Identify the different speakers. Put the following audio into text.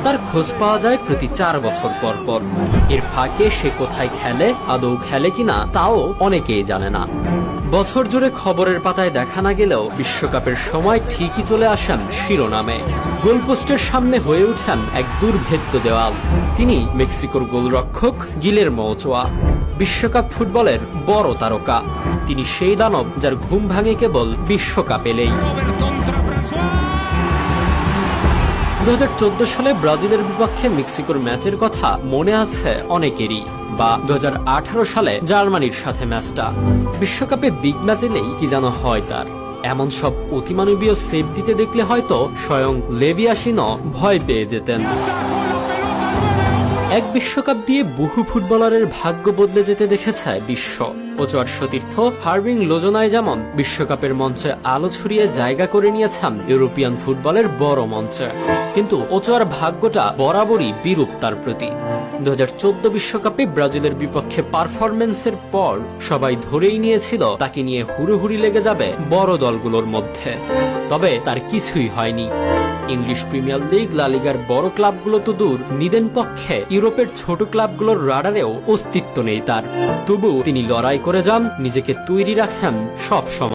Speaker 1: তার খোঁজ পাওয়া যায় প্রতি 4 বছর পর পর। এর ফাঁকে সে কোথায় খেলে, আদৌ খেলে কিনা তাও অনেকেই জানে না। বছর জুড়ে খবরের পাতায় দেখা না গেলেও বিশ্বকাপের সময় ঠিকই চলে আসেন শিরোনামে। গোলপোস্টের সামনে হয়ে ওঠেন এক দুর্ভেদ্য দেওয়াল। তিনি মেক্সিকোর গোলরক্ষক গিলেরমো ওচোয়া, বিশ্বকাপ ফুটবলের বড় তারকা। তিনি সেই দানব যার ঘুম ভাঙে কেবল বিশ্বকাপ এলেই। 2014 সালে ব্রাজিলের বিপক্ষে মেক্সিকোর ম্যাচের কথা মনে আছে অনেকেরই, বা 2018 সালে জার্মানির সাথে ম্যাচটা। বিশ্বকাপে বিগ ম্যাচ এলেই কি যেন হয় তার। এমন সব অতিমানবীয় সেভ দিতে দেখলে হয়তো স্বয়ং লেভিয়াসিনও ভয় পেয়ে যেতেন। এক বিশ্বকাপ দিয়ে বহু ফুটবলারের ভাগ্য বদলে যেতে দেখেছে বিশ্ব। ওচোয়ার সতীর্থ হার্ভিং লোজনায় যেমন বিশ্বকাপের মঞ্চে আলো ছড়িয়ে জায়গা করে নিয়েছেন ইউরোপিয়ান ফুটবলের বড় মঞ্চে, কিন্তু ওচোয়ার ভাগ্যটা বরাবরই বিরূপ তার প্রতি। 2014 বিশ্বকাপে ব্রাজিলের বিপক্ষে পারফরমেন্সের পর সবাই ধরেই নিয়েছিল তাকে নিয়ে হুড়োহুড়ি লেগে যাবে বড় দলগুলোর মধ্যে। তবে তার কিছুই হয়নি। ইংলিশ প্রিমিয়ার লিগ, লা লিগার বড় ক্লাবগুলো তো দূর, নিদেন পক্ষে ইউরোপের ছোট ক্লাবগুলোর রাডারেও অস্তিত্ব নেই তার। তবু তিনি লড়াই করে যান, নিজেকে তৈরি রাখেন সব সময়।